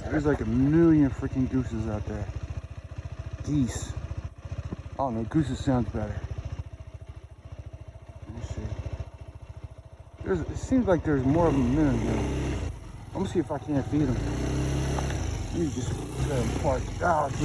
There's like a million freaking gooses out there. Geese. I don't know, gooses sounds better. Let me see. It seems like there's more of them than there. I'm gonna see if I can't feed them. Let me just let them park. Ah, oh,